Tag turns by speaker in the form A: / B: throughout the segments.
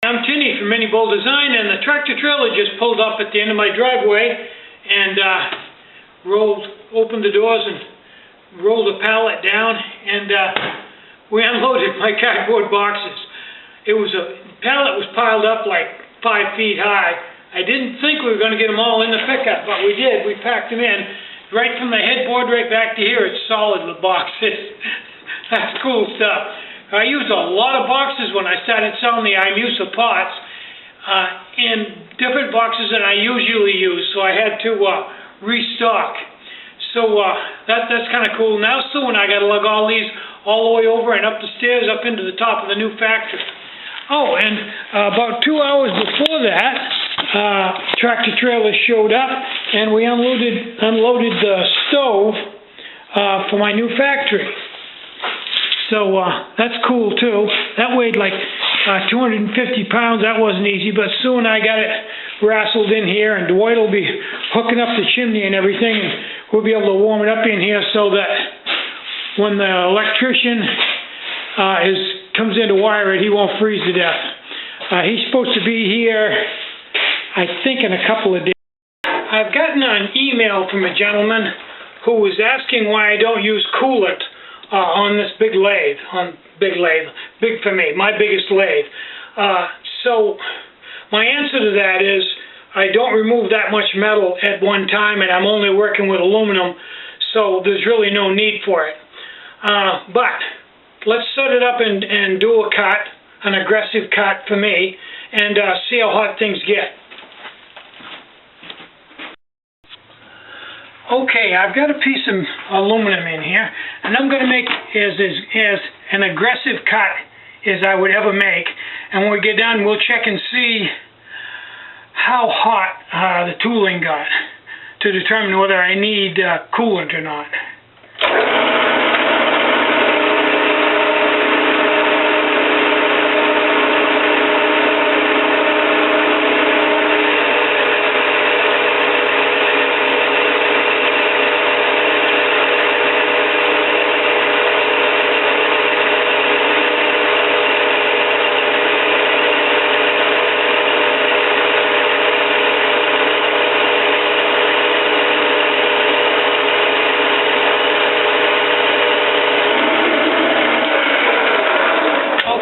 A: I'm Tinny from Mini Bull Design, and the tractor trailer just pulled up at the end of my driveway and opened the doors and rolled the pallet down, and we unloaded my cardboard boxes. The pallet was piled up like 5 feet high. I didn't think we were going to get them all in the pickup, but we did. We packed them in right from the headboard right back to here. It's solid, the boxes. That's cool stuff. I used a lot of boxes when I started selling the IMUSA pots, and different boxes than I usually use, so I had to restock. So that's kind of cool. Now soon I got to lug all these all the way over and up the stairs up into the top of the new factory. Oh, and about 2 hours before that, tractor trailer showed up, and we unloaded the stove for my new factory. So that's cool too. That weighed like 250 pounds. That wasn't easy, but soon I got it wrestled in here, and Dwight will be hooking up the chimney and everything, and we'll be able to warm it up in here so that when the electrician comes in to wire it, he won't freeze to death. He's supposed to be here, I think, in a couple of days. I've gotten an email from a gentleman who was asking why I don't use coolant on this big lathe, big for me, my biggest lathe. So my answer to that is I don't remove that much metal at one time, and I'm only working with aluminum, so there's really no need for it. But let's set it up and do a cut, an aggressive cut for me, and see how hot things get. Okay, I've got a piece of aluminum in here, and I'm going to make as an aggressive cut as I would ever make. And when we get done, we'll check and see how hot the tooling got to determine whether I need coolant or not.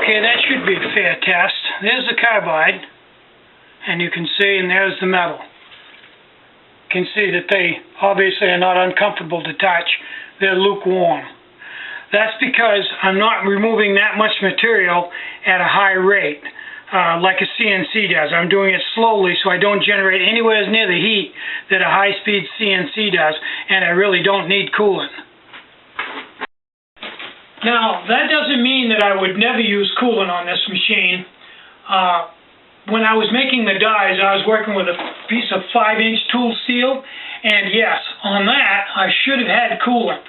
A: Okay, that should be a fair test. There's the carbide, and you can see, and there's the metal. You can see that they obviously are not uncomfortable to touch. They're lukewarm. That's because I'm not removing that much material at a high rate, like a CNC does. I'm doing it slowly so I don't generate anywhere near the heat that a high-speed CNC does, and I really don't need coolant. Now, that doesn't mean that I would never use coolant on this machine. When I was making the dies, I was working with a piece of 5-inch tool steel, and yes, on that, I should have had coolant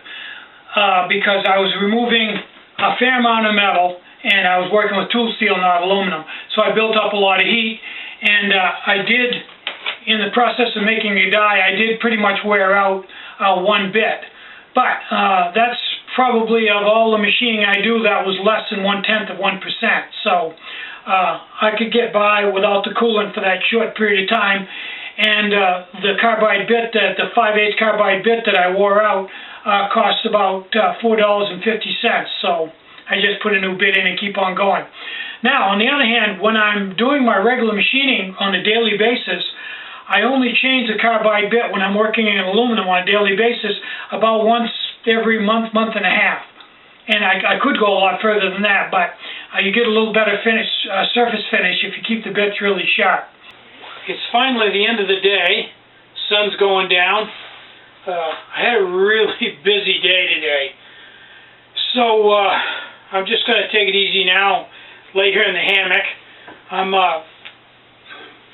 A: because I was removing a fair amount of metal, and I was working with tool steel, not aluminum. So I built up a lot of heat, and I did, in the process of making a die, I did pretty much wear out one bit. But that's probably, of all the machining I do, that was less than 1/10 of 1%. So I could get by without the coolant for that short period of time. And the carbide bit, the 5/8 carbide bit that I wore out, cost about $4.50. So I just put a new bit in and keep on going. Now, on the other hand, when I'm doing my regular machining on a daily basis, I only change the carbide bit when I'm working in aluminum on a daily basis about once every month, month and a half. And I could go a lot further than that, but you get a little better finish, surface finish if you keep the bits really sharp. It's finally the end of the day. Sun's going down. I had a really busy day today. So I'm just going to take it easy now, lay here in the hammock. I'm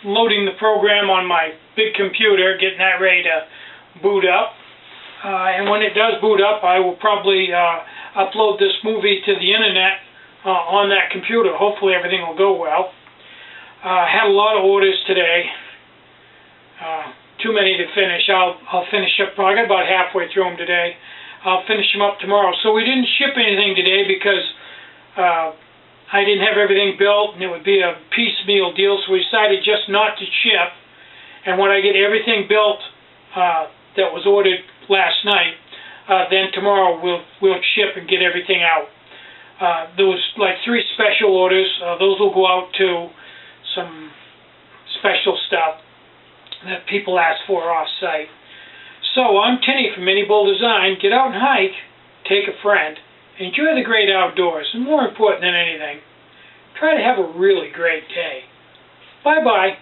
A: loading the program on my big computer, getting that ready to boot up. And when it does boot up, I will probably upload this movie to the internet on that computer. Hopefully everything will go well. I had a lot of orders today. Too many to finish. I'll finish up. I got about halfway through them today. I'll finish them up tomorrow. So we didn't ship anything today because I didn't have everything built, and it would be a piecemeal deal, so we decided just not to ship. And when I get everything built that was ordered last night, then tomorrow we'll ship and get everything out. There was like 3 special orders. Those will go out to some special stuff that people ask for off-site. So I'm Tinny from Mini Bull Design. Get out and hike, take a friend, enjoy the great outdoors, and more important than anything, try to have a really great day. Bye-bye.